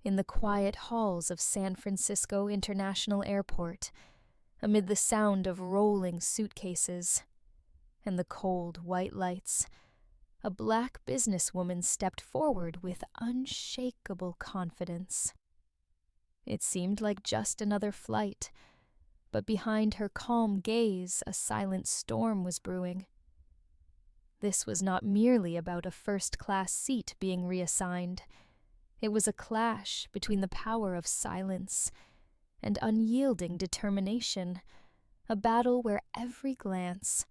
in the quiet halls of San Francisco International Airport, amid the sound of rolling suitcases and the cold white lights, a black businesswoman stepped forward with unshakable confidence. It seemed like just another flight, but behind her calm gaze a silent storm was brewing. This was not merely about a first-class seat being reassigned. It was a clash between the power of silence and unyielding determination, a battle where every glance,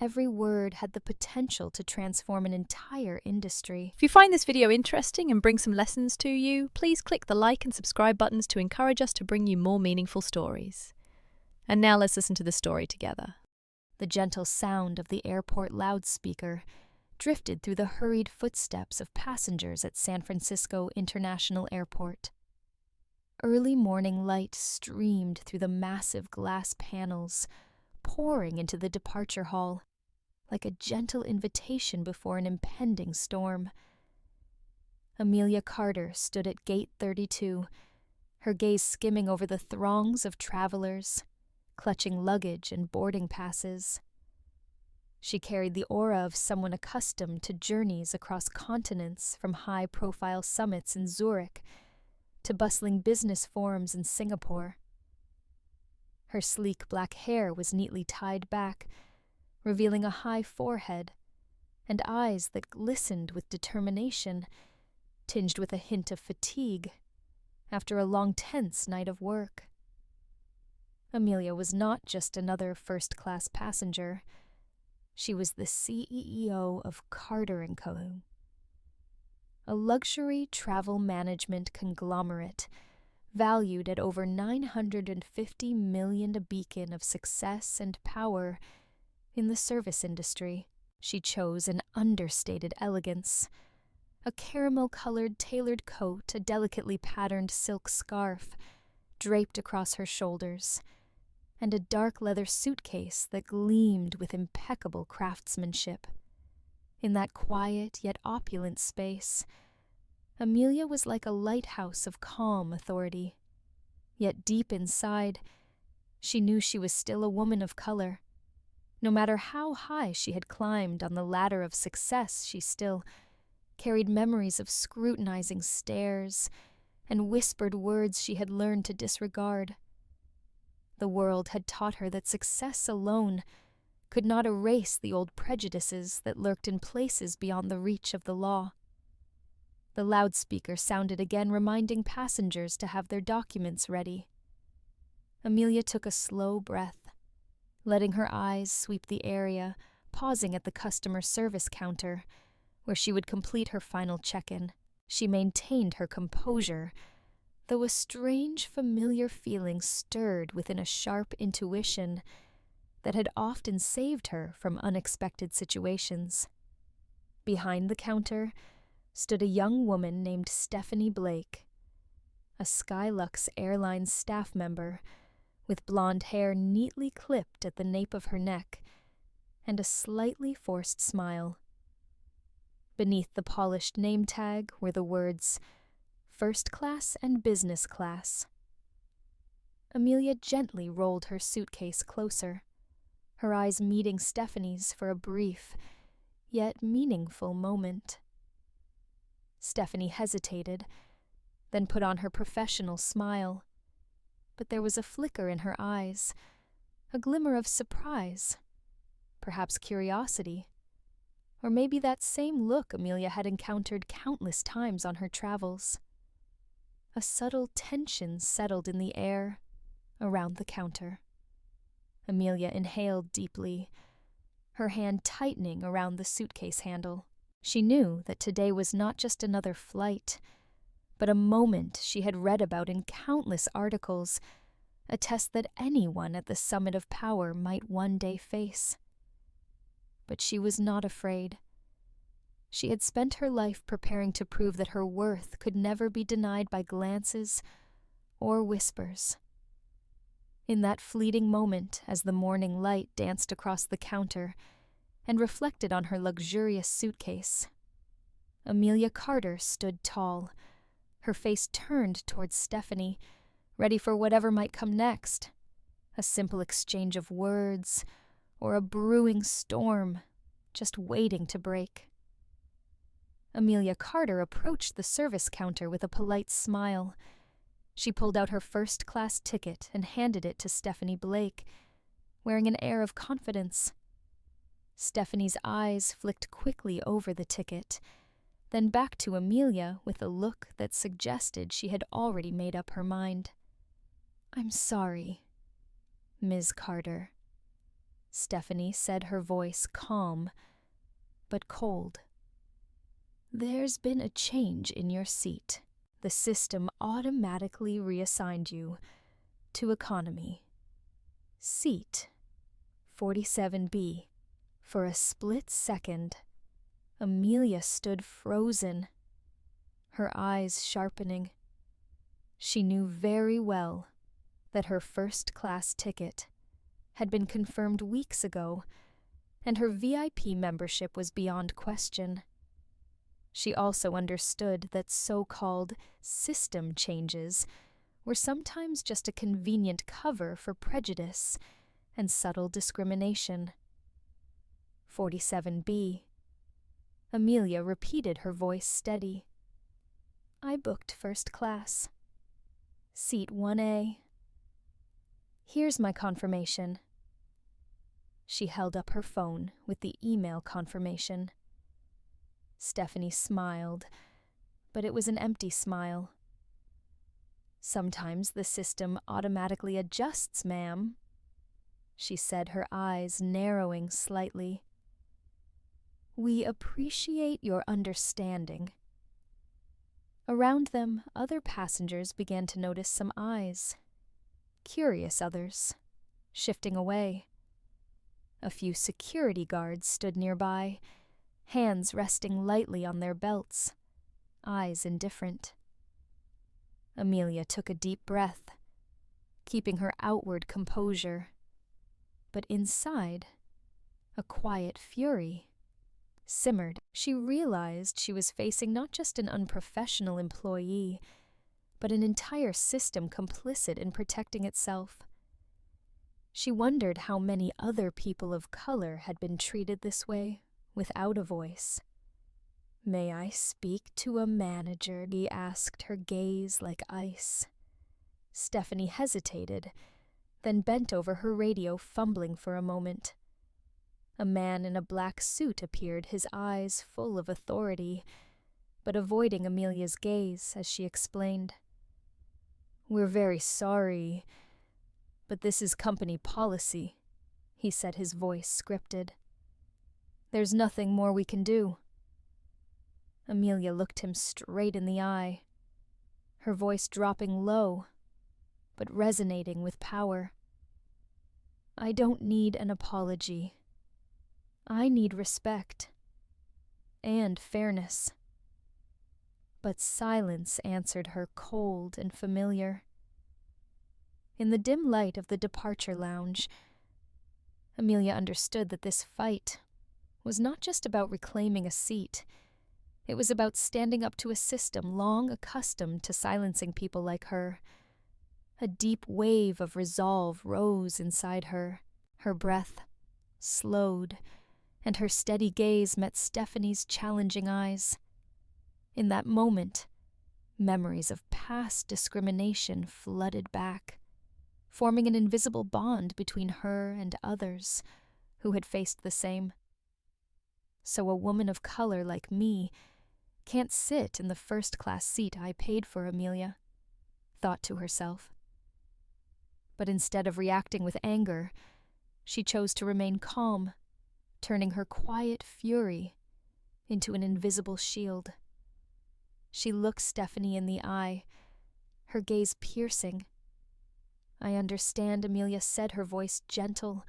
every word had the potential to transform an entire industry. If you find this video interesting and bring some lessons to you, please click the like and subscribe buttons to encourage us to bring you more meaningful stories. And now let's listen to the story together. The gentle sound of the airport loudspeaker drifted through the hurried footsteps of passengers at San Francisco International Airport. Early morning light streamed through the massive glass panels, pouring into the departure hall, like a gentle invitation before an impending storm. Amelia Carter stood at Gate 32, her gaze skimming over the throngs of travelers, clutching luggage and boarding passes. She carried the aura of someone accustomed to journeys across continents, from high-profile summits in Zurich to bustling business forums in Singapore. Her sleek black hair was neatly tied back, revealing a high forehead and eyes that glistened with determination, tinged with a hint of fatigue after a long, tense night of work. Amelia was not just another first-class passenger. She was the CEO of Carter & Co., a luxury travel management conglomerate valued at over $950 million, a beacon of success and power in the service industry. She chose an understated elegance, a caramel-colored tailored coat, a delicately patterned silk scarf draped across her shoulders, and a dark leather suitcase that gleamed with impeccable craftsmanship. In that quiet yet opulent space, Amelia was like a lighthouse of calm authority. Yet deep inside, she knew she was still a woman of color. No matter how high she had climbed on the ladder of success, she still carried memories of scrutinizing stares and whispered words she had learned to disregard. The world had taught her that success alone could not erase the old prejudices that lurked in places beyond the reach of the law. The loudspeaker sounded again, reminding passengers to have their documents ready. Amelia took a slow breath, letting her eyes sweep the area, pausing at the customer service counter, where she would complete her final check-in. She maintained her composure, though a strange, familiar feeling stirred within a sharp intuition that had often saved her from unexpected situations. Behind the counter stood a young woman named Stephanie Blake, a Skylux Airlines staff member with blonde hair neatly clipped at the nape of her neck and a slightly forced smile. Beneath the polished name tag were the words First Class and Business Class. Amelia gently rolled her suitcase closer, her eyes meeting Stephanie's for a brief, yet meaningful moment. Stephanie hesitated, then put on her professional smile, but there was a flicker in her eyes, a glimmer of surprise, perhaps curiosity, or maybe that same look Amelia had encountered countless times on her travels. A subtle tension settled in the air around the counter. Amelia inhaled deeply, her hand tightening around the suitcase handle. She knew that today was not just another flight, but a moment she had read about in countless articles, a test that anyone at the summit of power might one day face. But she was not afraid. She had spent her life preparing to prove that her worth could never be denied by glances or whispers. In that fleeting moment, as the morning light danced across the counter and reflected on her luxurious suitcase, Amelia Carter stood tall, her face turned towards Stephanie, ready for whatever might come next. A simple exchange of words, or a brewing storm, just waiting to break. Amelia Carter approached the service counter with a polite smile. She pulled out her first-class ticket and handed it to Stephanie Blake, wearing an air of confidence. Stephanie's eyes flicked quickly over the ticket, then back to Amelia with a look that suggested she had already made up her mind. "I'm sorry, Ms. Carter," Stephanie said, her voice calm but cold. "There's been a change in your seat. The system automatically reassigned you to economy. Seat 47B. For a split second, Amelia stood frozen, her eyes sharpening. She knew very well that her first-class ticket had been confirmed weeks ago, and her VIP membership was beyond question. She also understood that so-called system changes were sometimes just a convenient cover for prejudice and subtle discrimination. 47B. Amelia repeated, her voice steady. "I booked first class. Seat 1A. Here's my confirmation." She held up her phone with the email confirmation. Stephanie smiled, but it was an empty smile. "Sometimes the system automatically adjusts, ma'am," she said, her eyes narrowing slightly. "We appreciate your understanding." Around them, other passengers began to notice some eyes. Curious others, shifting away. A few security guards stood nearby, hands resting lightly on their belts, eyes indifferent. Amelia took a deep breath, keeping her outward composure. But inside, a quiet fury simmered. She realized she was facing not just an unprofessional employee, but an entire system complicit in protecting itself. She wondered how many other people of color had been treated this way, without a voice. "May I speak to a manager?" he asked, her gaze like ice. Stephanie hesitated, then bent over her radio, fumbling for a moment. A man in a black suit appeared, his eyes full of authority, but avoiding Amelia's gaze as she explained. "We're very sorry, but this is company policy," he said, his voice scripted. "There's nothing more we can do." Amelia looked him straight in the eye, her voice dropping low, but resonating with power. "I don't need an apology. I need respect and fairness." But silence answered her, cold and familiar. In the dim light of the departure lounge, Amelia understood that this fight was not just about reclaiming a seat. It was about standing up to a system long accustomed to silencing people like her. A deep wave of resolve rose inside her. Her breath slowed, and her steady gaze met Stephanie's challenging eyes. In that moment, memories of past discrimination flooded back, forming an invisible bond between her and others who had faced the same. "So a woman of color like me can't sit in the first-class seat I paid for," Amelia thought to herself. But instead of reacting with anger, she chose to remain calm, turning her quiet fury into an invisible shield. She looked Stephanie in the eye, her gaze piercing. "I understand," Amelia said, her voice gentle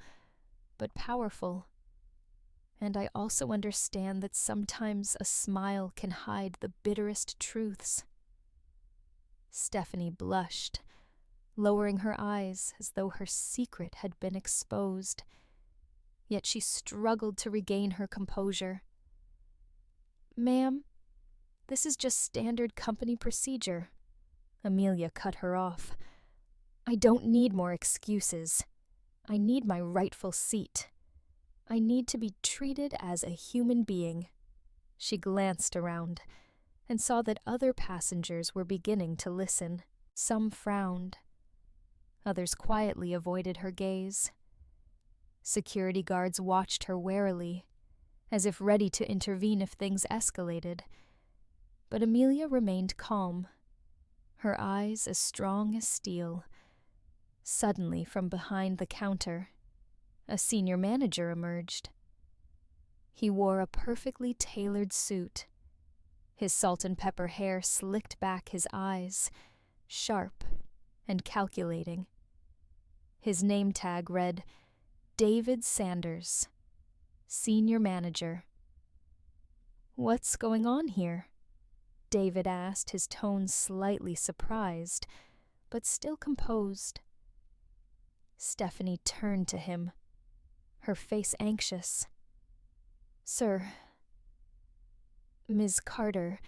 but powerful. "And I also understand that sometimes a smile can hide the bitterest truths." Stephanie blushed, lowering her eyes as though her secret had been exposed. Yet she struggled to regain her composure. "Ma'am, this is just standard company procedure. Amelia cut her off. "I don't need more excuses. I need my rightful seat. I need to be treated as a human being." She glanced around and saw that other passengers were beginning to listen. Some frowned. Others quietly avoided her gaze. Security guards watched her warily, as if ready to intervene if things escalated. But Amelia remained calm, her eyes as strong as steel. Suddenly, from behind the counter, a senior manager emerged. He wore a perfectly tailored suit. His salt and pepper hair slicked back his eyes, sharp and calculating. His name tag read, David Sanders, Senior Manager. "What's going on here?" David asked, his tone slightly surprised, but still composed. Stephanie turned to him, her face anxious. "Sir, Ms. Carter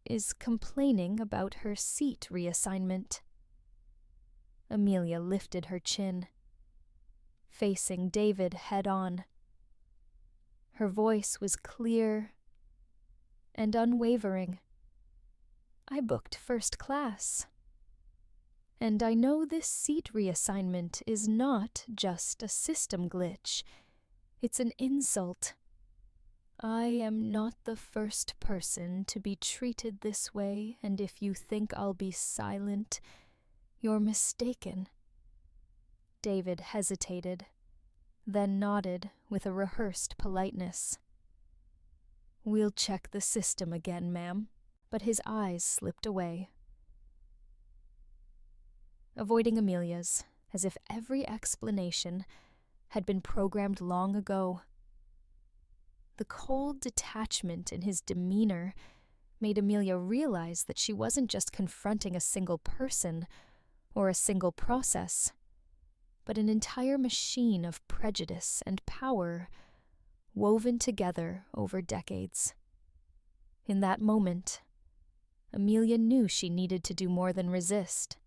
is complaining about her seat reassignment." Amelia lifted her chin, facing David head-on. Her voice was clear and unwavering. "I booked first class. And I know this seat reassignment is not just a system glitch. It's an insult. I am not the first person to be treated this way, and if you think I'll be silent, you're mistaken." David hesitated, then nodded with a rehearsed politeness. "We'll check the system again, ma'am," but his eyes slipped away. Avoiding Amelia's, as if every explanation had been programmed long ago. The cold detachment in his demeanor made Amelia realize that she wasn't just confronting a single person or a single process, but an entire machine of prejudice and power woven together over decades. In that moment, Amelia knew she needed to do more than resist.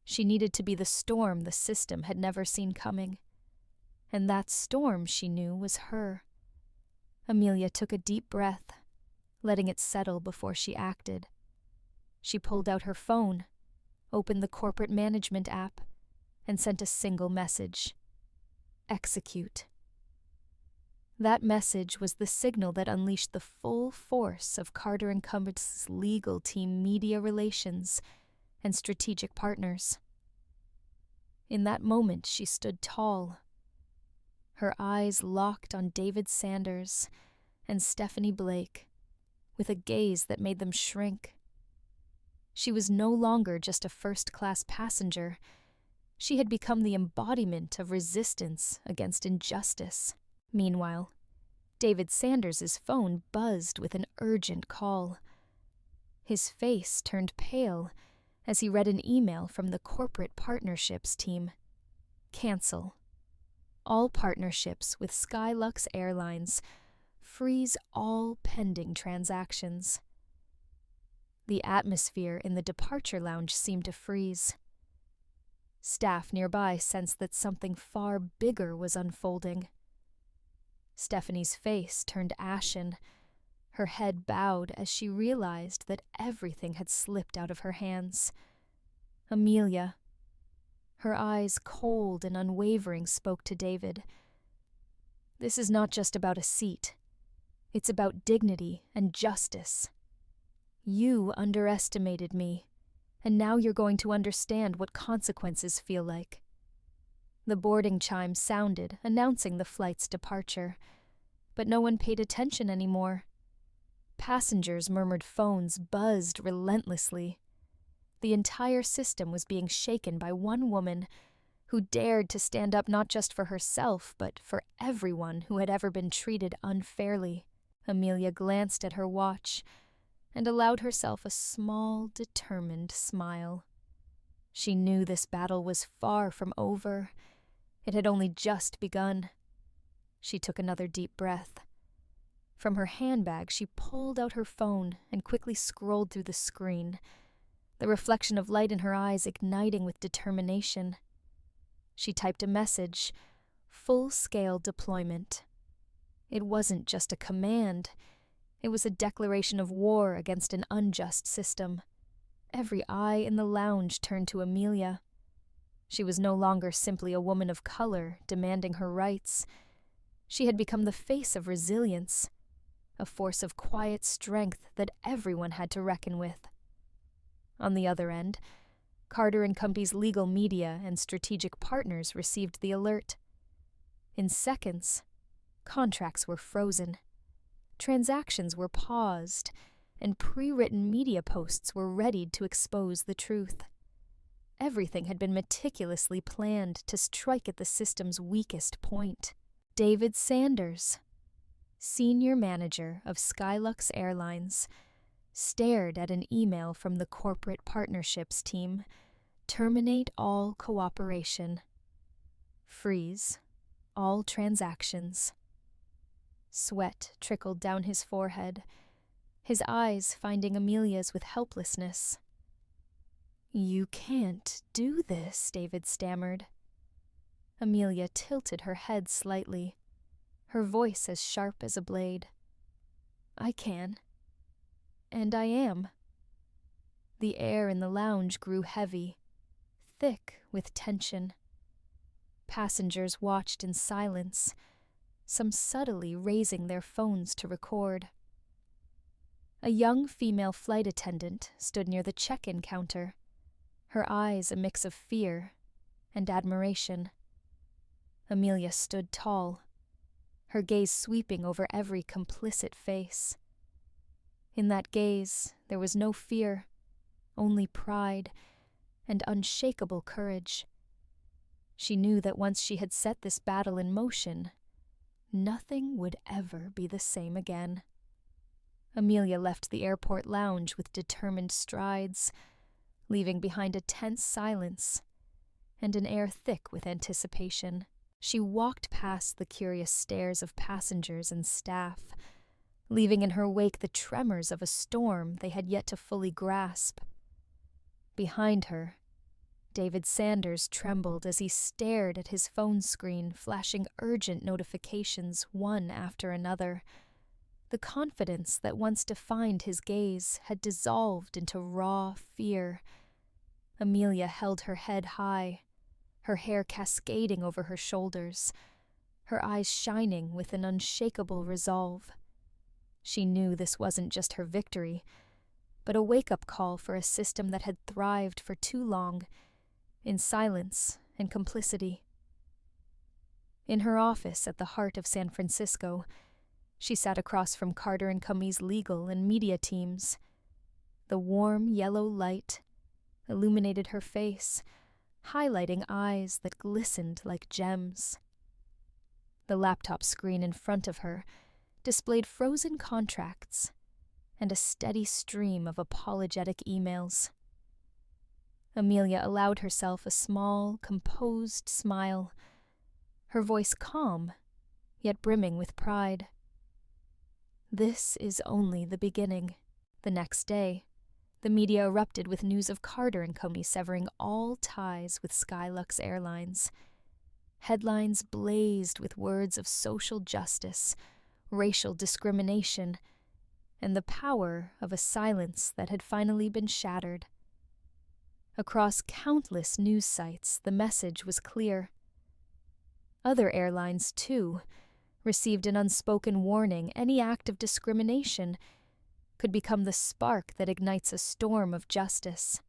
She needed to be the storm the system had never seen coming. And that storm, she knew, was her. Amelia took a deep breath, letting it settle before she acted. She pulled out her phone, opened the corporate management app, and sent a single message. Execute. That message was the signal that unleashed the full force of Carter & Company's legal team, media relations, and strategic partners. In that moment, she stood tall, her eyes locked on David Sanders and Stephanie Blake, with a gaze that made them shrink. She was no longer just a first-class passenger. She had become the embodiment of resistance against injustice. Meanwhile, David Sanders's phone buzzed with an urgent call. His face turned pale as he read an email from the corporate partnerships team. Cancel. All partnerships with Skylux Airlines. Freeze all pending transactions. The atmosphere in the departure lounge seemed to freeze. Staff nearby sensed that something far bigger was unfolding. Stephanie's face turned ashen, her head bowed as she realized that everything had slipped out of her hands. Amelia, her eyes cold and unwavering, spoke to David. "This is not just about a seat. It's about dignity and justice. You underestimated me, and now you're going to understand what consequences feel like." The boarding chime sounded, announcing the flight's departure, but no one paid attention anymore. Passengers' murmured phones buzzed relentlessly. The entire system was being shaken by one woman who dared to stand up not just for herself, but for everyone who had ever been treated unfairly. Amelia glanced at her watch and allowed herself a small, determined smile. She knew this battle was far from over. It had only just begun. She took another deep breath. From her handbag, she pulled out her phone and quickly scrolled through the screen. the reflection of light in her eyes igniting with determination. She typed a message, full-scale deployment. It wasn't just a command. It was a declaration of war against an unjust system. Every eye in the lounge turned to Amelia. She was no longer simply a woman of color demanding her rights. She had become the face of resilience, a force of quiet strength that everyone had to reckon with. On the other end, Carter & Company's legal media and strategic partners received the alert. In seconds, contracts were frozen, transactions were paused, and pre-written media posts were readied to expose the truth. Everything had been meticulously planned to strike at the system's weakest point. David Sanders, senior manager of Skylux Airlines, stared at an email from the corporate partnerships team. Terminate all cooperation. Freeze all transactions. Sweat trickled down his forehead, his eyes finding Amelia's with helplessness. "You can't do this," David stammered. Amelia tilted her head slightly, her voice as sharp as a blade. "I can. And I am." The air in the lounge grew heavy, thick with tension. Passengers watched in silence, some subtly raising their phones to record. A young female flight attendant stood near the check-in counter, her eyes a mix of fear and admiration. Amelia stood tall, her gaze sweeping over every complicit face. In that gaze, there was no fear, only pride and unshakable courage. She knew that once she had set this battle in motion, nothing would ever be the same again. Amelia left the airport lounge with determined strides, leaving behind a tense silence and an air thick with anticipation. She walked past the curious stares of passengers and staff, leaving in her wake the tremors of a storm they had yet to fully grasp. Behind her, David Sanders trembled as he stared at his phone screen, flashing urgent notifications one after another. The confidence that once defined his gaze had dissolved into raw fear. Amelia held her head high, her hair cascading over her shoulders, her eyes shining with an unshakable resolve. She knew this wasn't just her victory, but a wake-up call for a system that had thrived for too long, in silence and complicity. In her office at the heart of San Francisco, she sat across from Carter & Company's legal and media teams. The warm yellow light illuminated her face, highlighting eyes that glistened like gems. The laptop screen in front of her displayed frozen contracts and a steady stream of apologetic emails. Amelia allowed herself a small, composed smile, her voice calm, yet brimming with pride. This is only the beginning. The next day, the media erupted with news of Carter & Company severing all ties with Skylux Airlines. Headlines blazed with words of social justice, racial discrimination, and the power of a silence that had finally been shattered. Across countless news sites, the message was clear. Other airlines, too, received an unspoken warning any act of discrimination could become the spark that ignites a storm of justice.